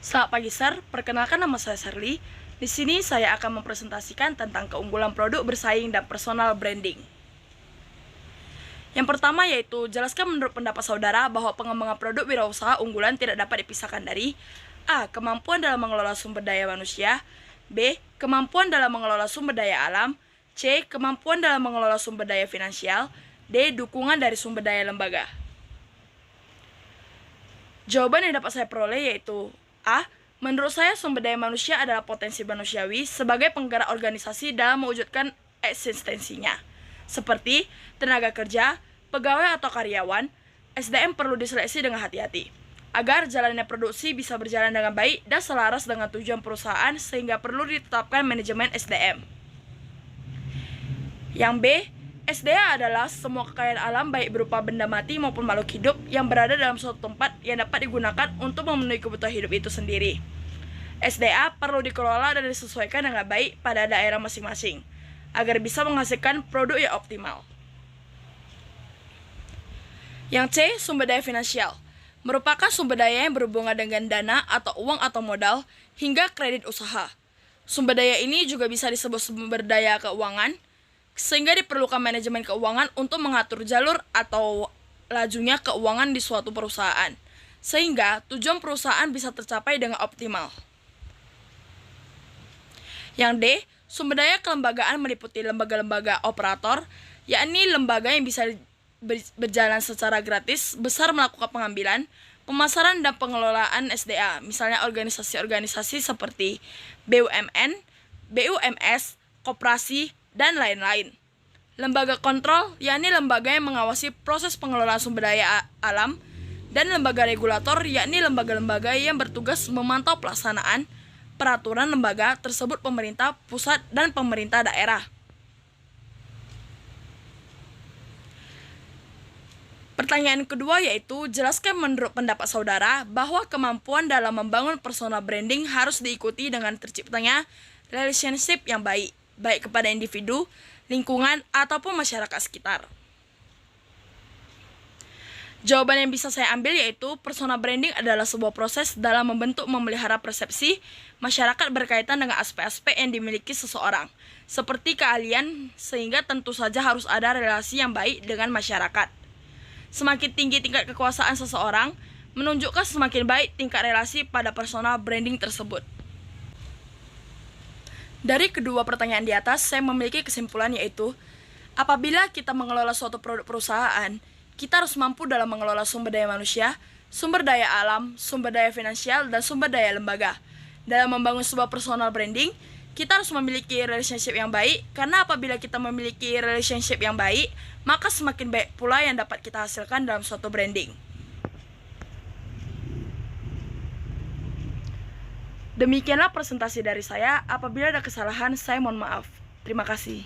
Selamat pagi, Sir. Perkenalkan, nama saya Shirley. Di sini saya akan mempresentasikan tentang keunggulan produk bersaing dan personal branding. Yang pertama yaitu, jelaskan menurut pendapat saudara bahwa pengembangan produk wirausaha unggulan tidak dapat dipisahkan dari A. Kemampuan dalam mengelola sumber daya manusia, B. Kemampuan dalam mengelola sumber daya alam, C. Kemampuan dalam mengelola sumber daya finansial, D. Dukungan dari sumber daya lembaga. Jawaban yang dapat saya peroleh yaitu A. Menurut saya, sumber daya manusia adalah potensi manusiawi sebagai penggerak organisasi dalam mewujudkan eksistensinya. Seperti tenaga kerja, pegawai atau karyawan, SDM perlu diseleksi dengan hati-hati, agar jalannya produksi bisa berjalan dengan baik dan selaras dengan tujuan perusahaan sehingga perlu ditetapkan manajemen SDM. Yang B. SDA adalah semua kekayaan alam baik berupa benda mati maupun makhluk hidup yang berada dalam suatu tempat yang dapat digunakan untuk memenuhi kebutuhan hidup itu sendiri. SDA perlu dikelola dan disesuaikan dengan baik pada daerah masing-masing, agar bisa menghasilkan produk yang optimal. Yang C. Sumber daya finansial merupakan sumber daya yang berhubungan dengan dana atau uang atau modal hingga kredit usaha. Sumber daya ini juga bisa disebut sumber daya keuangan, sehingga diperlukan manajemen keuangan untuk mengatur jalur atau lajunya keuangan di suatu perusahaan, sehingga tujuan perusahaan bisa tercapai dengan optimal. Yang D. Sumber daya kelembagaan meliputi lembaga-lembaga operator, yakni lembaga yang bisa berjalan secara gratis, besar melakukan pengambilan, pemasaran dan pengelolaan SDA, misalnya organisasi-organisasi seperti BUMN, BUMS, koperasi, dan lain-lain. Lembaga kontrol, yakni lembaga yang mengawasi proses pengelolaan sumber daya alam, dan lembaga regulator, yakni lembaga-lembaga yang bertugas memantau pelaksanaan peraturan lembaga tersebut pemerintah pusat dan pemerintah daerah. Pertanyaan kedua yaitu, jelaskan menurut pendapat saudara bahwa kemampuan dalam membangun personal branding harus diikuti dengan terciptanya relationship yang baik kepada individu, lingkungan, ataupun masyarakat sekitar. Jawaban yang bisa saya ambil yaitu, personal branding adalah sebuah proses dalam membentuk memelihara persepsi masyarakat berkaitan dengan aspek-aspek yang dimiliki seseorang, seperti keahlian, sehingga tentu saja harus ada relasi yang baik dengan masyarakat. Semakin tinggi tingkat kekuasaan seseorang, menunjukkan semakin baik tingkat relasi pada personal branding tersebut. Dari kedua pertanyaan di atas, saya memiliki kesimpulan yaitu, apabila kita mengelola suatu produk perusahaan, kita harus mampu dalam mengelola sumber daya manusia, sumber daya alam, sumber daya finansial, dan sumber daya lembaga. Dalam membangun sebuah personal branding, kita harus memiliki relationship yang baik, karena apabila kita memiliki relationship yang baik, maka semakin baik pula yang dapat kita hasilkan dalam suatu branding. Demikianlah presentasi dari saya. Apabila ada kesalahan, saya mohon maaf. Terima kasih.